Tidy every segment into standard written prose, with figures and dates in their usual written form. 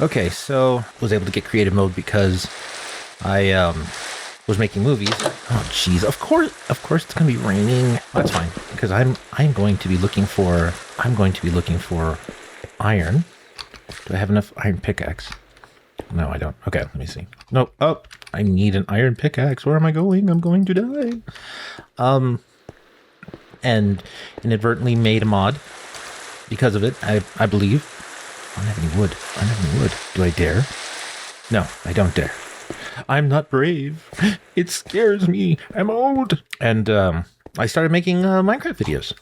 Okay, so was able to get creative mode because I was making movies. Oh jeez, of course it's gonna be raining. That's fine because I'm going to be looking for iron. Do I have enough iron pickaxe? No, I don't. Okay, let me see. No, oh, I need an iron pickaxe. Where am I going? I'm going to die. And inadvertently made a mod because of it. I believe. I don't have any wood. I don't have any wood. Do I dare? No, I don't dare. I'm not brave. It scares me. I'm old. And I started making Minecraft videos.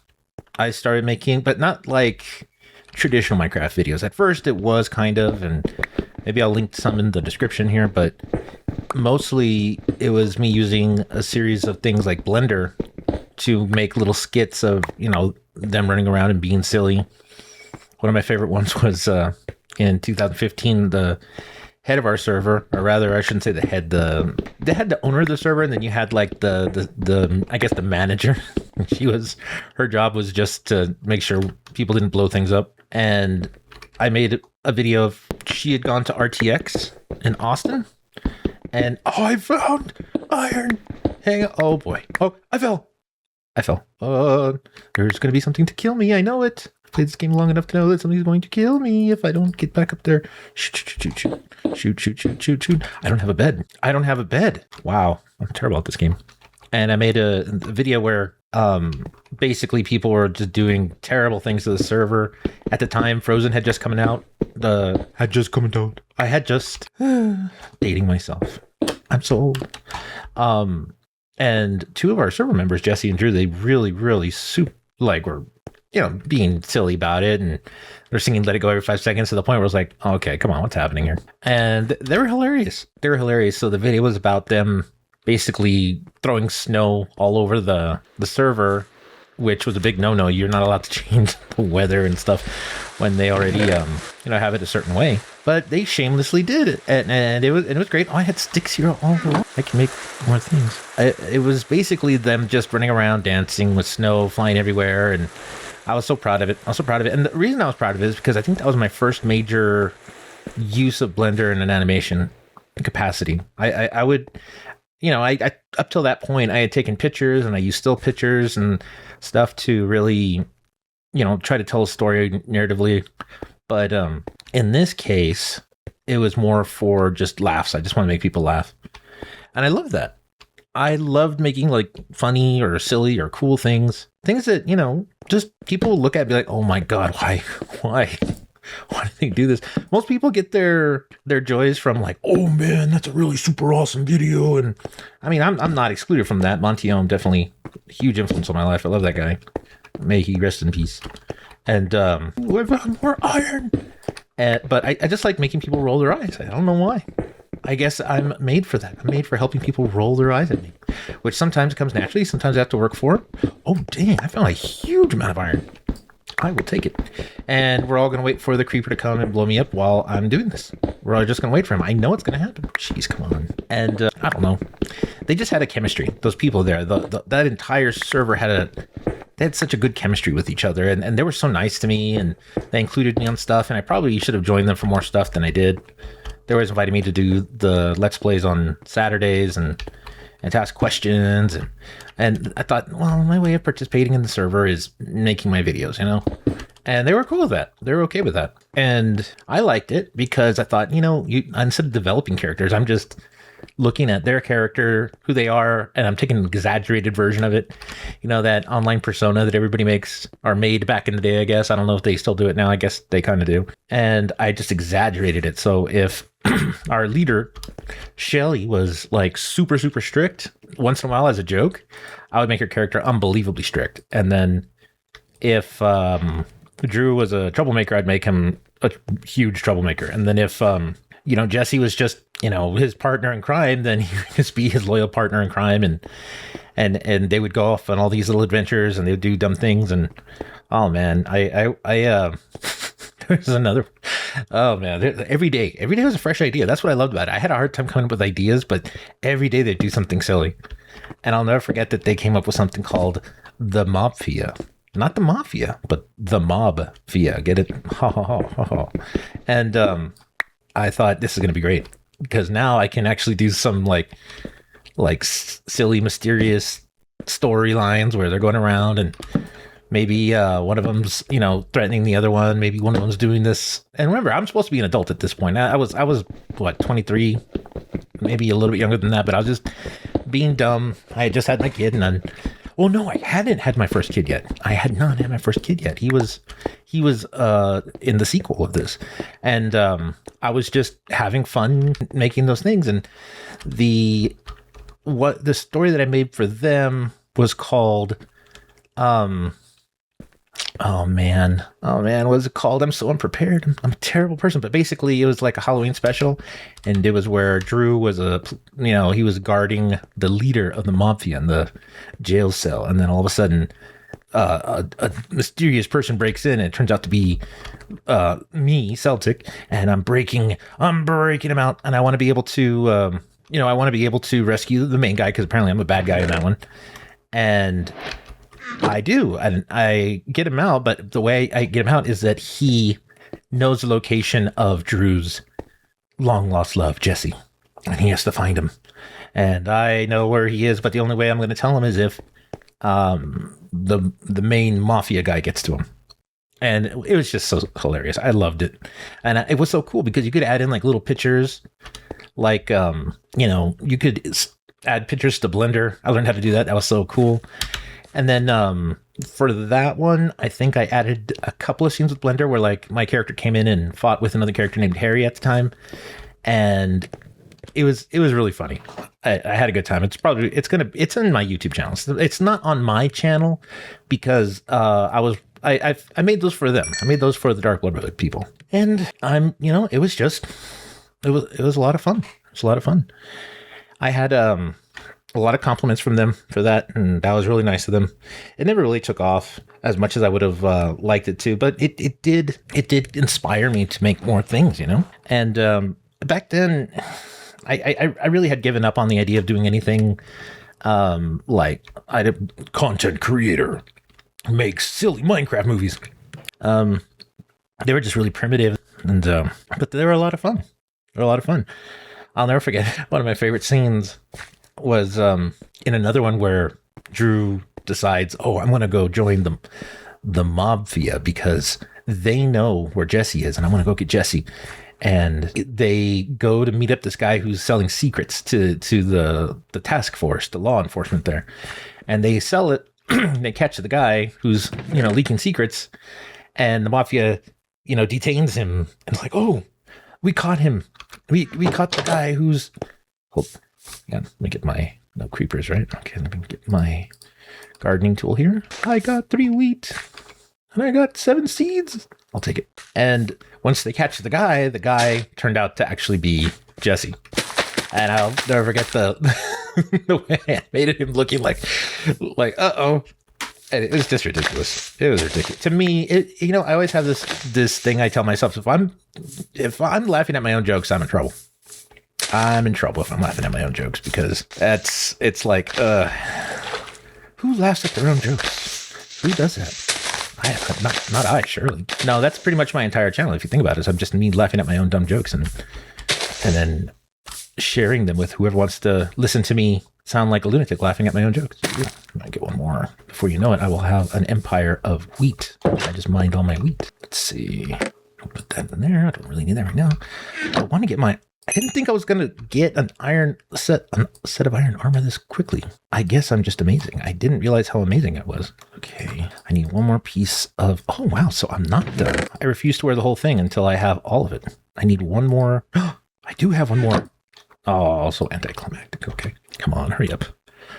I started making, but not like traditional Minecraft videos. At first it was kind of, and maybe I'll link some in the description here, but mostly it was me using a series of things like Blender to make little skits of, them running around and being silly. One of my favorite ones was in 2015, the head of our server, or rather, I shouldn't say the head, they had the owner of the server, and then you had like the I guess the manager. Her job was just to make sure people didn't blow things up. And I made a video of she had gone to RTX in Austin, and I found iron. Hang on. Oh boy. Oh, I fell. There's going to be something to kill me. I know it. I've played this game long enough to know that something's going to kill me if I don't get back up there. Shoot. I don't have a bed. Wow. I'm terrible at this game. And I made a video where basically people were just doing terrible things to the server. At the time, Frozen had just come out. I had just dating myself. I'm so old. And two of our server members, Jesse and Drew, they really were, being silly about it. And they're singing Let It Go every 5 seconds to the point where I was like, okay, come on, what's happening here? And they were hilarious. So the video was about them basically throwing snow all over the server, which was a big no-no. You're not allowed to change the weather and stuff when they already, have it a certain way. But they shamelessly did it, and it was great. Oh, I had sticks here all along. I can make more things. It was basically them just running around, dancing with snow, flying everywhere, and I was so proud of it. And the reason I was proud of it is because I think that was my first major use of Blender in an animation capacity. I would, I up till that point, I had taken pictures and I used still pictures and stuff to really, try to tell a story narratively. But in this case, it was more for just laughs. I just want to make people laugh. And I love that. I loved making like funny or silly or cool things. Things that, just people look at and be like, oh my God, why do they do this? Most people get their joys from like, oh man, that's a really super awesome video. And I mean, I'm not excluded from that. Montiom definitely a huge influence on my life. I love that guy. May he rest in peace. And we found more iron. But I just like making people roll their eyes. I don't know why. I guess I'm made for that. I'm made for helping people roll their eyes at me, which sometimes comes naturally. Sometimes I have to work for it. Oh, dang. I found a huge amount of iron. I will take it. And we're all going to wait for the creeper to come and blow me up while I'm doing this. We're all just going to wait for him. I know it's going to happen. Jeez, come on. And I don't know. They just had a chemistry. Those people there, that entire server they had such a good chemistry with each other, and they were so nice to me, and they included me on stuff, and I probably should have joined them for more stuff than I did. They always invited me to do the Let's Plays on Saturdays and to ask questions, and I thought, well, my way of participating in the server is making my videos, And they were cool with that. They were okay with that. And I liked it because I thought, instead of developing characters, I'm just looking at their character, who they are, and I'm taking an exaggerated version of it. That online persona that everybody makes, or made back in the day, I guess. I don't know if they still do it now. I guess they kind of do. And I just exaggerated it. So if our leader, Shelly, was like super, super strict, once in a while as a joke, I would make her character unbelievably strict. And then if Drew was a troublemaker, I'd make him a huge troublemaker. And then if Jesse was just, his partner in crime, then he would just be his loyal partner in crime, and they would go off on all these little adventures, and they would do dumb things. And oh man, there's another. Oh man, every day was a fresh idea. That's what I loved about it. I had a hard time coming up with ideas, but every day they'd do something silly. And I'll never forget that they came up with something called the Mob Fia. Not the Mafia, but the Mob Fia. Get it? Ha ha ha ha ha. And I thought this is going to be great because now I can actually do some like silly, mysterious storylines where they're going around and maybe one of them's, threatening the other one. Maybe one of them's doing this. And remember, I'm supposed to be an adult at this point. I was what, 23, maybe a little bit younger than that, but I was just being dumb. I had just had my kid, and well, no, I hadn't had my first kid yet. I had not had my first kid yet. He was in the sequel of this, and I was just having fun making those things. And the story that I made for them was called oh man, what was it called? I'm so unprepared. I'm a terrible person. But basically, it was like a Halloween special, and it was where Drew was he was guarding the leader of the Mob Fia in the jail cell, and then all of a sudden, a mysterious person breaks in, and it turns out to be me, Celtic, and I'm breaking him out, and I want to be able to, rescue the main guy because apparently I'm a bad guy in that one, and I do, and I get him out, but the way I get him out is that he knows the location of Drew's long-lost love, Jesse, and he has to find him. And I know where he is, but the only way I'm going to tell him is if the main mafia guy gets to him. And it was just so hilarious. I loved it. And it was so cool because you could add in like little pictures, like, you could add pictures to Blender. I learned how to do that. That was so cool. And then for that one, I think I added a couple of scenes with Blender where like my character came in and fought with another character named Harry at the time, and it was really funny. I had a good time. It's in my YouTube channel. It's not on my channel because I made those for them. I made those for the Dark Brotherhood people, and it was a lot of fun. It was a lot of fun. I had a lot of compliments from them for that, and that was really nice of them. It never really took off as much as I would have liked it to, but it did inspire me to make more things, And back then, I really had given up on the idea of doing anything like content creator makes silly Minecraft movies. They were just really primitive, and but they were a lot of fun. I'll never forget one of my favorite scenes was in another one where Drew decides, I'm going to go join the Mob Fia because they know where Jesse is, and I want to go get Jesse. And they go to meet up this guy who's selling secrets to the task force, the law enforcement there. And they sell it. They catch the guy who's, leaking secrets, and the Mafia, detains him. And it's like, we caught him. We caught the guy who's... Yeah, let me get my no creepers, right? Okay, let me get my gardening tool here. I got 3 wheat and I got 7 seeds. I'll take it. And once they catch the guy turned out to actually be Jesse. And I'll never forget the way I animated him looking like uh-oh. And it was just ridiculous. It was ridiculous. To me, I always have this thing I tell myself, if I'm laughing at my own jokes, I'm in trouble. I'm in trouble if I'm laughing at my own jokes because it's like, who laughs at their own jokes? Who does that? Not I, surely. No, that's pretty much my entire channel. If you think about it, I'm just me laughing at my own dumb jokes and then sharing them with whoever wants to listen to me sound like a lunatic laughing at my own jokes. I get one more. Before you know it, I will have an empire of wheat. I just mined all my wheat. Let's see. I'll put that in there. I don't really need that right now. I want to get I didn't think I was going to get a set of iron armor this quickly. I guess I'm just amazing. I didn't realize how amazing I was. Okay, I need one more piece of... Oh, wow, so I'm not done. I refuse to wear the whole thing until I have all of it. I need one more. I do have one more. Oh, also anticlimactic. Okay, come on, hurry up.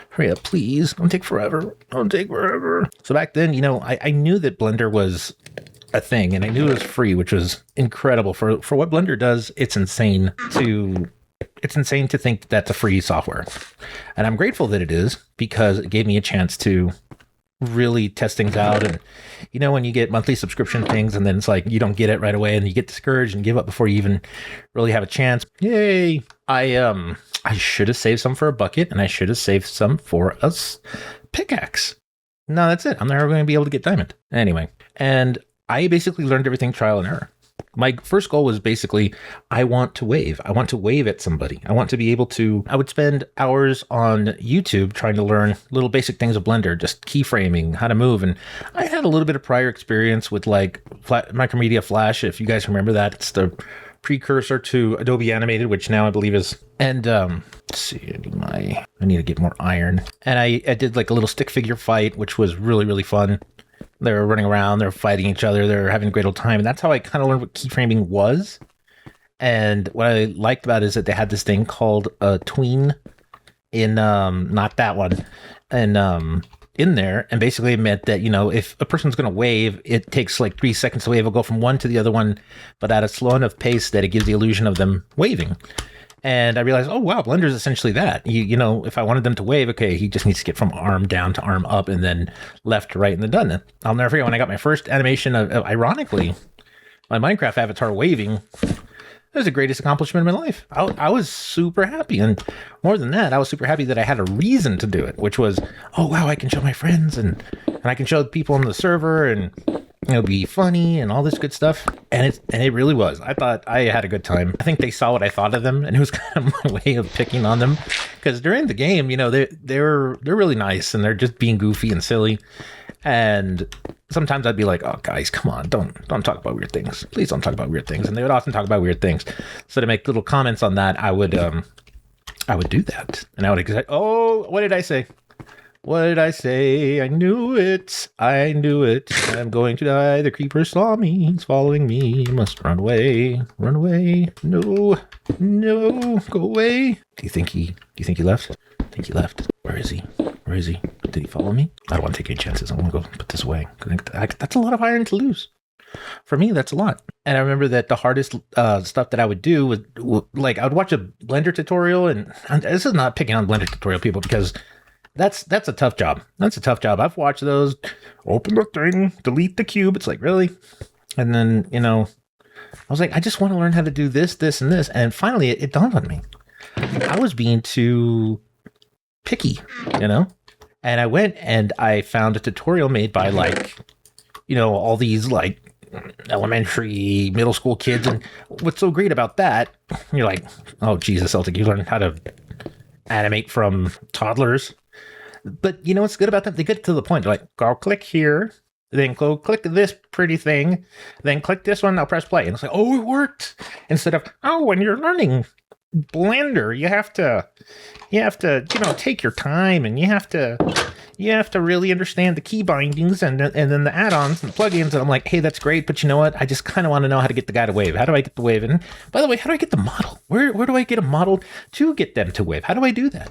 Hurry up, please. Don't take forever. So back then, I knew that Blender was a thing, and I knew it was free, which was incredible for what Blender does. It's insane to think that that's a free software, and I'm grateful that it is because it gave me a chance to really test things out. And when you get monthly subscription things and then it's like you don't get it right away and you get discouraged and give up before you even really have a chance. Yay! I should have saved some for a bucket, and I should have saved some for a pickaxe. No, that's it. I'm never going to be able to get diamond anyway. And I basically learned everything trial and error. My first goal was basically, I want to wave. I want to wave at somebody. I want to be able to, I would spend hours on YouTube trying to learn little basic things of Blender, just keyframing, how to move. And I had a little bit of prior experience with like Micromedia Flash, if you guys remember that. It's the precursor to Adobe Animated, which now I believe is, and let's see, I need to get more iron. And I did like a little stick figure fight, which was really, really fun. They were running around, they're fighting each other, they're having a great old time. And that's how I kind of learned what keyframing was. And what I liked about it is that they had this thing called a tween in, not that one, and in there. And basically it meant that, you know, if a person's going to wave, it takes like 3 seconds to wave. It'll go from one to the other one, but at a slow enough pace that it gives the illusion of them waving. And I realized, oh, wow, Blender is essentially that. You know, if I wanted them to wave, okay, he just needs to get from arm down to arm up and then left to right and then done. I'll never forget when I got my first animation of ironically, my Minecraft avatar waving. It was the greatest accomplishment of my life. I was super happy. And more than that, I was super happy that I had a reason to do it, which was, oh, wow, I can show my friends and I can show people on the server and it'll be funny and all this good stuff. And it really was. I thought I had a good time. I think they saw what I thought of them, and it was kind of my way of picking on them. Because during the game, you know, they're really nice and they're just being goofy and silly. And sometimes I'd be like, oh, guys, come on, don't talk about weird things. Please don't talk about weird things. And they would often talk about weird things. So to make little comments on that, I would do that. And I would say, oh, what did I say? What did I say? I knew it. I knew it. I'm going to die. The creeper saw me. He's following me. Must run away. Run away. No. No. Go away. Do you think he left? I think he left. Where is he? Where is he? Did he follow me? I don't want to take any chances. I want to go put this away. That's a lot of iron to lose. For me, that's a lot. And I remember that the hardest stuff that I would do was like I would watch a Blender tutorial, and this is not picking on Blender tutorial people because that's a tough job. That's a tough job. I've watched those. Open the thing, delete the cube. It's like, really? And then, you know, I was like, I just want to learn how to do this, this, and this. And finally, it dawned on me. I was being too picky, you know? And I went and I found a tutorial made by like, you know, all these like elementary, middle school kids. And what's so great about that, you're like, oh, Jesus, Celtic, you learned how to animate from toddlers. But you know what's good about them? They get to the point. They're like, go click here, then go click this pretty thing, then click this one, I'll press play. And it's like, oh, it worked. Instead of, oh, when you're learning Blender, you have to, you know, take your time and you have to really understand the key bindings and then the add-ons and the plugins. And I'm like, hey, that's great, but you know what? I just kind of want to know how to get the guy to wave. How do I get the wave? And by the way, how do I get the model? Where do I get a model to get them to wave? How do I do that?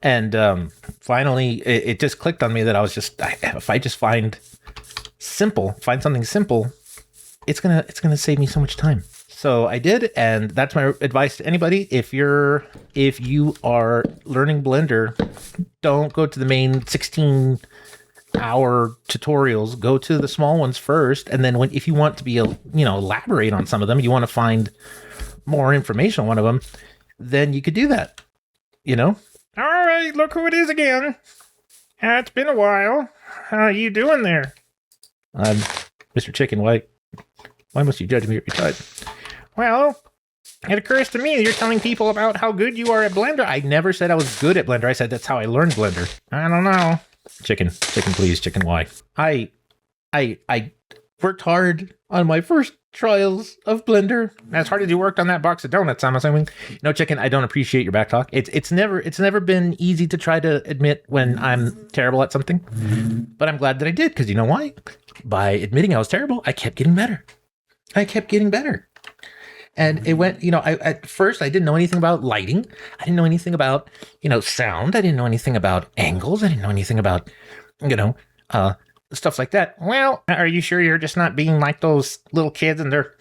And finally, it just clicked on me that I was just, if I just find something simple, it's gonna save me so much time. So I did, and that's my advice to anybody. If you are learning Blender, don't go to the main 16-hour tutorials. Go to the small ones first, and then if you want to be, elaborate on some of them, you want to find more information on one of them, then you could do that. You know. All right, look who it is again. It's been a while. How are you doing there? Mr. Chicken, why must you judge me every time? Well, it occurs to me that you're telling people about how good you are at Blender. I never said I was good at Blender. I said that's how I learned Blender. I don't know. Chicken, please, chicken, why? I worked hard on my first trials of Blender. As hard as you worked on that box of donuts, I'm assuming. No, chicken, I don't appreciate your back talk. It's never been easy to try to admit when I'm terrible at something. But I'm glad that I did, because you know why? By admitting I was terrible, I kept getting better. And it went, at first I didn't know anything about lighting. I didn't know anything about, sound. I didn't know anything about angles. I didn't know anything about, stuff like that. Well, are you sure you're just not being like those little kids and they're,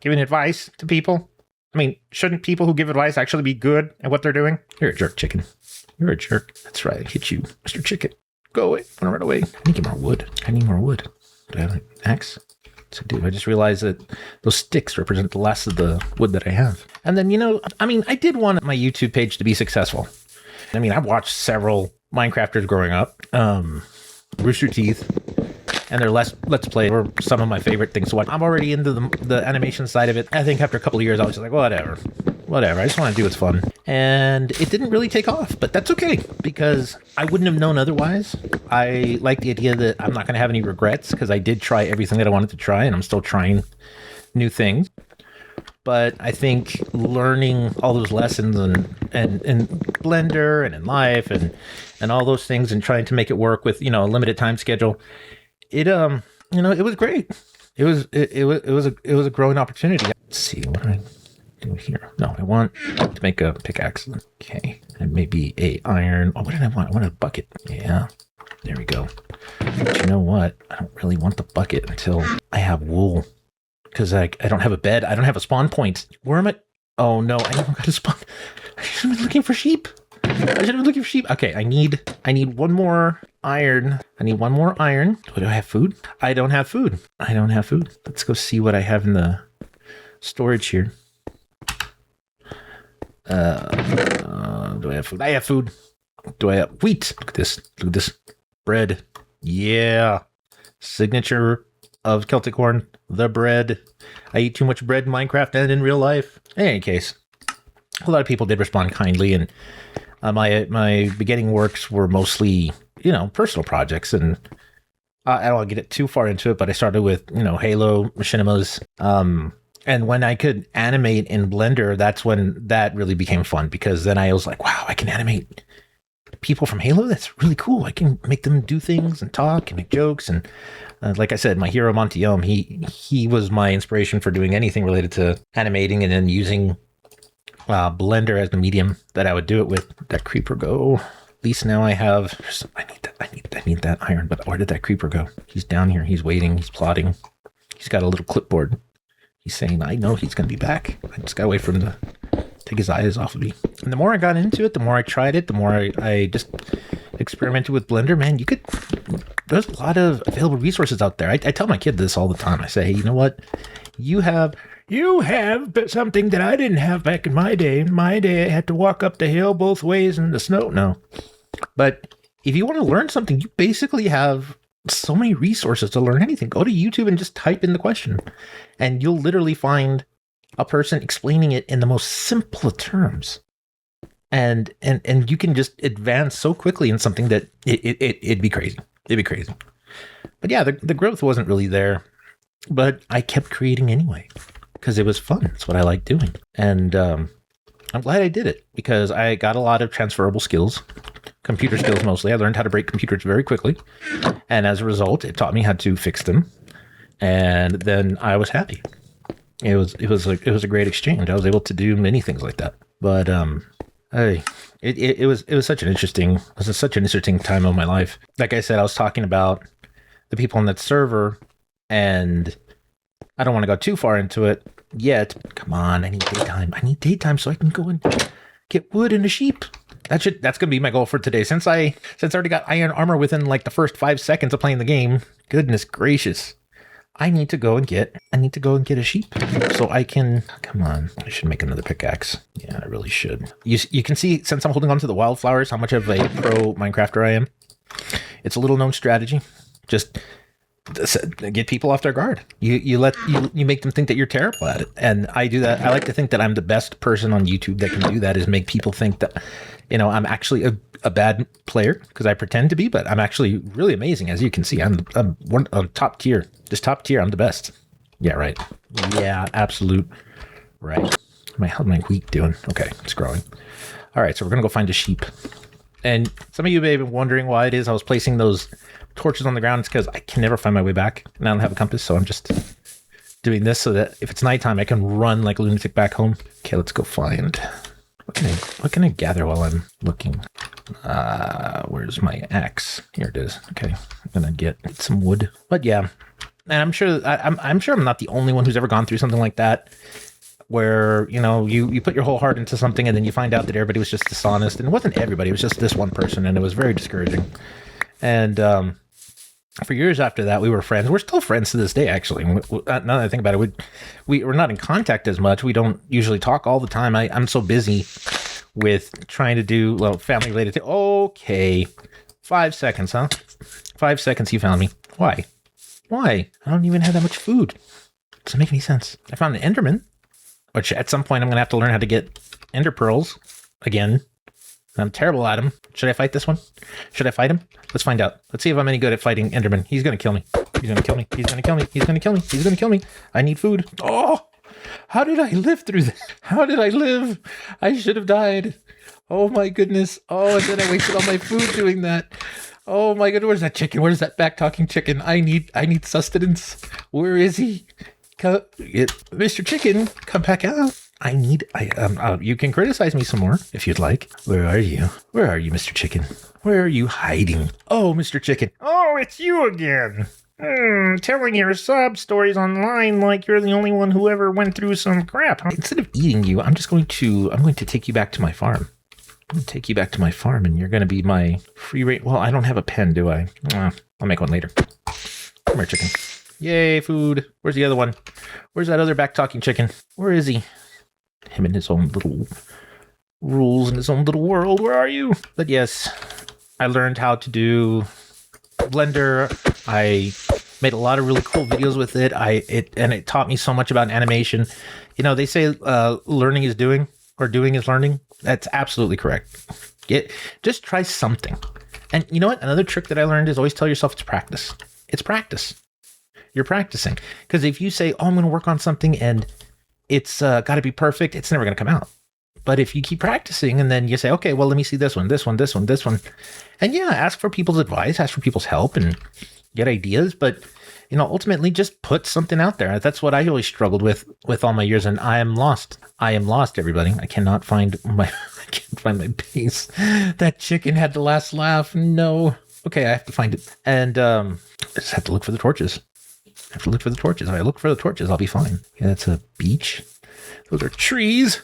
giving advice to people? I mean, shouldn't people who give advice actually be good at what they're doing? You're a jerk, chicken. You're a jerk. That's right. I hit you, Mr. Chicken. Go away. I want to run away. I need more wood. Do I have an axe? So I just realized that those sticks represent the last of the wood that I have. And then, I did want my YouTube page to be successful. I watched several Minecrafters growing up. Rooster Teeth and their let's play were some of my favorite things to watch. I'm already into the animation side of it. I think after a couple of years, I was just like, whatever. I just want to do what's fun. And it didn't really take off, but that's okay because I wouldn't have known otherwise. I like the idea that I'm not going to have any regrets because I did try everything that I wanted to try, and I'm still trying new things. But I think learning all those lessons and Blender and in life and all those things and trying to make it work with, a limited time schedule, it was great. It was a growing opportunity. Let's see, what do I do here? No, I want to make a pickaxe. Okay, and maybe a iron. Oh, what did I want? I want a bucket. Yeah, there we go. But you know what? I don't really want the bucket until I have wool. Because I don't have a bed. I don't have a spawn point. Where am I? Oh, no. I never got a spawn. I should have been looking for sheep. Okay, I need one more iron. Do I have food? I don't have food. Let's go see what I have in the storage here. Do I have food? I have food. Do I have wheat? Look at this. Bread. Yeah. Signature of Celtichorn, the bread. I eat too much bread in Minecraft and in real life. In any case, a lot of people did respond kindly, and my beginning works were mostly, personal projects, and I don't want to get too far into it, but I started with, Halo, machinimas, and when I could animate in Blender, that's when that really became fun, because then I was like, wow, I can animate people from Halo? That's really cool. I can make them do things and talk and make jokes, and like I said, my hero Montiome, he was my inspiration for doing anything related to animating and then using Blender as the medium that I would do it with. That creeper go? At least now I have. I need that iron. But where did that creeper go? He's down here. He's waiting. He's plotting. He's got a little clipboard. He's saying, I know he's going to be back. I just got to wait for him to take his eyes off of me. And the more I got into it, the more I tried it, the more I just experimented with Blender. Man, there's a lot of available resources out there. I tell my kid this all the time. I say, hey, you know what? You have something that I didn't have back in my day. In my day, I had to walk up the hill both ways in the snow. No. But if you want to learn something, you basically have so many resources to learn anything. Go to YouTube and just type in the question, and you'll literally find a person explaining it in the most simple of terms. And you can just advance so quickly in something that it'd be crazy. It'd be crazy. But yeah, the growth wasn't really there, but I kept creating anyway because it was fun. It's what I like doing. And I'm glad I did it because I got a lot of transferable skills, computer skills mostly. I learned how to break computers very quickly. And as a result, it taught me how to fix them. And then I was happy. It was a great exchange. I was able to do many things like that. But it was such an interesting time of my life. Like I said, I was talking about the people on that server, and I don't want to go too far into it yet. Come on, I need daytime so I can go and get wood and a sheep. That's gonna be my goal for today. Since I already got iron armor within like the first 5 seconds of playing the game. Goodness gracious. I need to go and get a sheep so I can, come on, I should make another pickaxe. Yeah, I really should. You can see, since I'm holding on to the wildflowers, how much of a pro Minecrafter I am. It's a little known strategy. Just get people off their guard. You make them think that you're terrible at it. And I do that. I like to think that I'm the best person on YouTube that can do that, is make people think that, I'm actually a bad player because I pretend to be, but I'm actually really amazing. As you can see, I'm top tier. Just top tier. I'm the best. Yeah, right. Yeah, absolute right. How's my wheat doing? Okay, it's growing. All right, so we're going to go find a sheep. And some of you may have been wondering why it is I was placing those torches on the ground. It's because I can never find my way back, and I don't have a compass, so I'm just doing this so that if it's nighttime, I can run like a lunatic back home. Okay, let's go find... What can I gather while I'm looking? Where's my axe? Here it is. Okay, I'm gonna get some wood. But yeah, and I'm sure I'm not the only one who's ever gone through something like that, where you put your whole heart into something and then you find out that everybody was just dishonest, and it wasn't everybody. It was just this one person, and it was very discouraging. And for years after that, we were friends. We're still friends to this day, actually. Now that I think about it, we're not in contact as much. We don't usually talk all the time. I'm so busy with trying to do family-related things. Okay, 5 seconds, huh? 5 seconds, you found me. Why? Why? I don't even have that much food. Doesn't make any sense. I found an Enderman, which at some point I'm going to have to learn how to get Ender Pearls again. I'm terrible at them. Should I fight this one? Should I fight him? Let's find out. Let's see if I'm any good at fighting Enderman. He's going to kill me. He's going to kill me. He's going to kill me. He's going to kill me. He's going to kill me. I need food. Oh, how did I live through this? How did I live? I should have died. Oh my goodness. Oh, and then I wasted all my food doing that. Oh my goodness. Where's that chicken? Where's that back-talking chicken? I need sustenance. Where is he? Mr. Chicken, come back out. You can criticize me some more if you'd like. Where are you? Where are you, Mr. Chicken? Where are you hiding? Oh, Mr. Chicken. Oh, it's you again. Telling your sob stories online like you're the only one who ever went through some crap. Huh? Instead of eating you, I'm going to take you back to my farm. I'm going to take you back to my farm, and you're going to be my free rate. Well, I don't have a pen, do I? I'll make one later. Come here, chicken. Yay, food. Where's the other one? Where's that other back-talking chicken? Where is he? Him and his own little rules in his own little world. Where are you? But yes, I learned how to do Blender. I made a lot of really cool videos with it. And it taught me so much about animation. You know, they say learning is doing, or doing is learning. That's absolutely correct. Just try something. And you know what? Another trick that I learned is always tell yourself it's practice. It's practice. You're practicing. Because if you say, oh, I'm going to work on something and it's got to be perfect, it's never going to come out. But if you keep practicing and then you say, okay, well, let me see this one. And yeah, ask for people's advice, ask for people's help and get ideas. But, you know, ultimately just put something out there. That's what I always struggled with all my years. And I am lost. Everybody. I cannot find my base. That chicken had the last laugh. No. Okay, I have to find it. And I just have to look for the torches. If I look for the torches, I'll be fine. Yeah, that's a beach. Those are trees.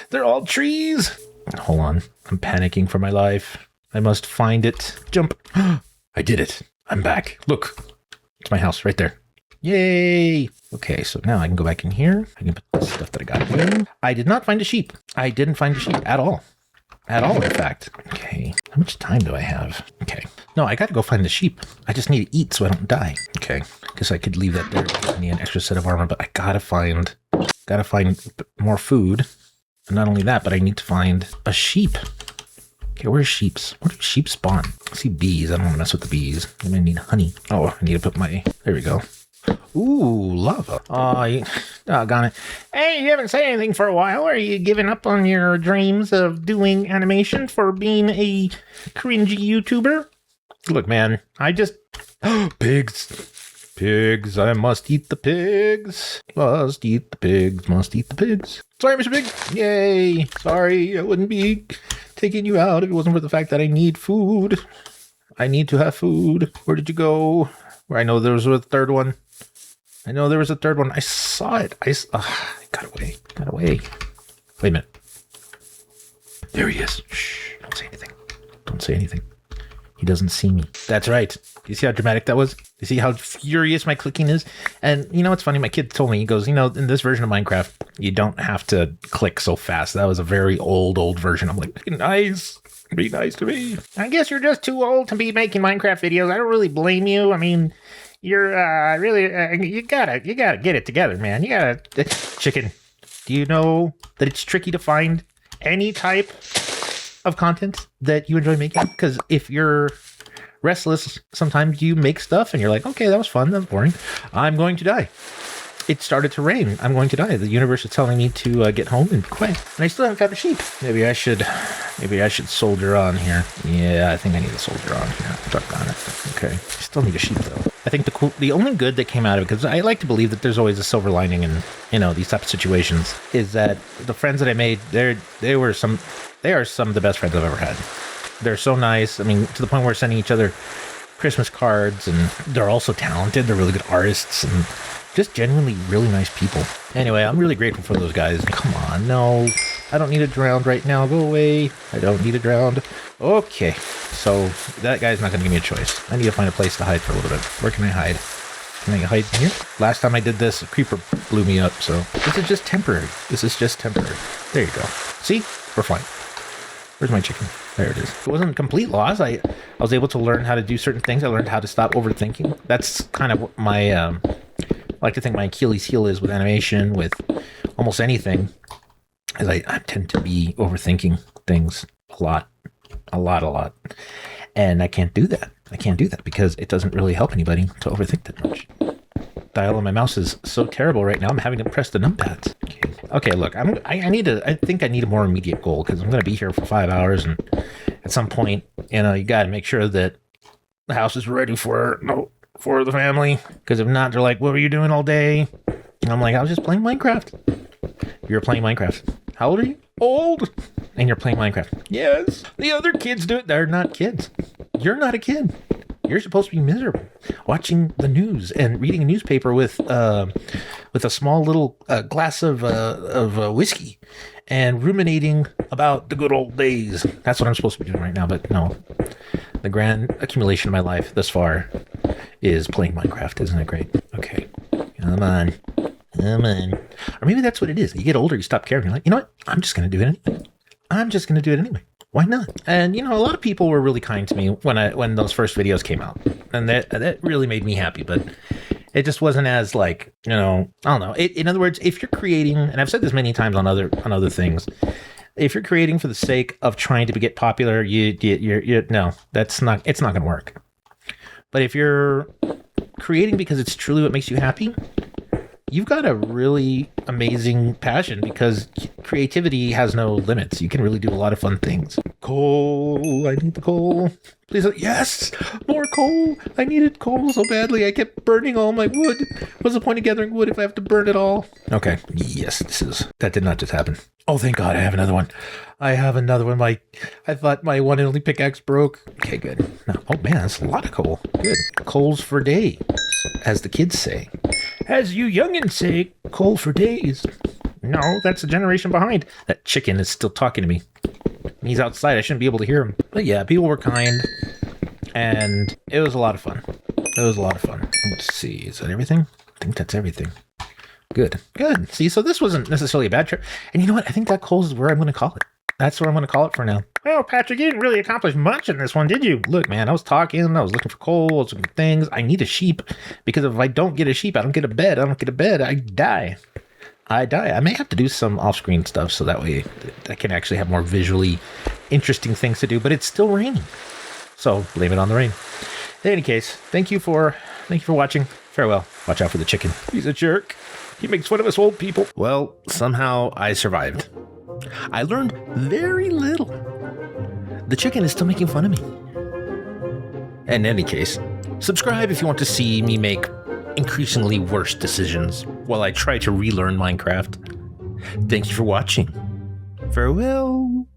They're all trees. Hold on. I'm panicking for my life. I must find it. Jump. I did it. I'm back. Look. It's my house right there. Yay. Okay, so now I can go back in here. I can put the stuff that I got here. I did not find a sheep. I didn't find a sheep at all. In fact. Okay. How much time do I have? Okay. No, I got to go find the sheep. I just need to eat so I don't die. Okay. Guess I could leave that there. I need an extra set of armor, but I gotta find more food. And not only that, but I need to find a sheep. Okay, where's sheeps? Where do sheep spawn? I see bees. I don't want to mess with the bees. I'm gonna need honey. Oh, I need to put there we go. Ooh, lava. Oh, doggone it. Hey, you haven't said anything for a while. Are you giving up on your dreams of doing animation for being a cringy YouTuber? Look, man, pigs. Pigs, I must eat the pigs. Must eat the pigs. Sorry, Mr. Pig. Yay. Sorry, I wouldn't be taking you out if it wasn't for the fact that I need food. I need to have food. Where did you go? I know there was a third one. I saw it. I got away. Wait a minute. There he is. Shh. Don't say anything. He doesn't see me. That's right. You see how dramatic that was? You see how furious my clicking is? And you know what's funny? My kid told me, he goes, in this version of Minecraft, you don't have to click so fast. That was a very old version. I'm like, nice. Be nice to me. I guess you're just too old to be making Minecraft videos. I don't really blame you. I mean, you're really, you gotta get it together, man. You gotta, chicken. Do you know that it's tricky to find any type of content that you enjoy making? Because if you're restless, sometimes you make stuff and you're like, okay, that was fun, that was boring, I'm going to die. It started to rain, I'm going to die. The universe is telling me to get home and quit. And I still haven't found a sheep. Maybe I should soldier on here. Yeah, I think I need to soldier on here. Doggone it. Okay, still need a sheep though. I think the only good that came out of it, because I like to believe that there's always a silver lining in these type of situations, is that the friends that I made, they are some of the best friends I've ever had. They're so nice. I mean, to the point where we're sending each other Christmas cards, and they're also talented. They're really good artists and just genuinely really nice people. Anyway, I'm really grateful for those guys. Come on, no. I don't need a drown right now. Go away. I don't need a drown. Okay, so that guy's not going to give me a choice. I need to find a place to hide for a little bit. Where can I hide? Can I hide in here? Last time I did this, a creeper blew me up, so this is just temporary. There you go. See? We're fine. Where's my chicken? There it is. It wasn't a complete loss. I was able to learn how to do certain things. I learned how to stop overthinking. That's kind of what my, I like to think my Achilles heel is with animation, with almost anything, is I tend to be overthinking things a lot. And I can't do that. Because it doesn't really help anybody to overthink that much. Dial on my mouse is so terrible right now. I'm having to press the numpads. Okay, look, I think I need a more immediate goal because I'm going to be here for 5 hours, and at some point, you got to make sure that the house is ready for the family. Because if not, they're like, "What were you doing all day?" And I'm like, "I was just playing Minecraft." You're playing Minecraft. How old are you? Old. And you're playing Minecraft. Yes. The other kids do it. They're not kids. You're not a kid. You're supposed to be miserable, watching the news and reading a newspaper with a small little glass of whiskey and ruminating about the good old days. That's what I'm supposed to be doing right now. But no, the grand accumulation of my life thus far is playing Minecraft. Isn't it great? Okay, come on. Or maybe that's what it is. You get older, you stop caring. You're like, you know what? I'm just going to do it anyway. Why not? And, a lot of people were really kind to me when those first videos came out. And that really made me happy. But it just wasn't as like, I don't know. In other words, if you're creating, and I've said this many times on other things, if you're creating for the sake of trying to get popular, no, it's not going to work. But if you're creating because it's truly what makes you happy, you've got a really amazing passion because creativity has no limits. You can really do a lot of fun things. Coal. I need the coal. Please. Yes. More coal. I needed coal so badly. I kept burning all my wood. What's the point of gathering wood if I have to burn it all? Okay. Yes, that did not just happen. Oh, thank God. I have another one. I thought my one and only pickaxe broke. Okay, good. No. Oh, man, that's a lot of coal. Good. Coals for days, as the kids say. As you youngins say, coal for days. No, that's a generation behind. That chicken is still talking to me. He's outside. I shouldn't be able to hear him. But yeah, people were kind. And it was a lot of fun. Let's see. Is that everything? I think that's everything. Good. See, so this wasn't necessarily a bad trip. And you know what? I think that coal is where I'm going to call it. That's what I'm going to call it for now. Well, Patrick, you didn't really accomplish much in this one, did you? Look, man, I was talking. I was looking for coal. I was looking for things. I need a sheep because if I don't get a sheep, I don't get a bed. I die. I may have to do some off-screen stuff so that way I can actually have more visually interesting things to do, but it's still raining. So blame it on the rain. In any case, thank you for watching. Farewell. Watch out for the chicken. He's a jerk. He makes fun of us old people. Well, somehow I survived. I learned very little. The chicken is still making fun of me. In any case, subscribe if you want to see me make increasingly worse decisions while I try to relearn Minecraft. Thank you for watching. Farewell.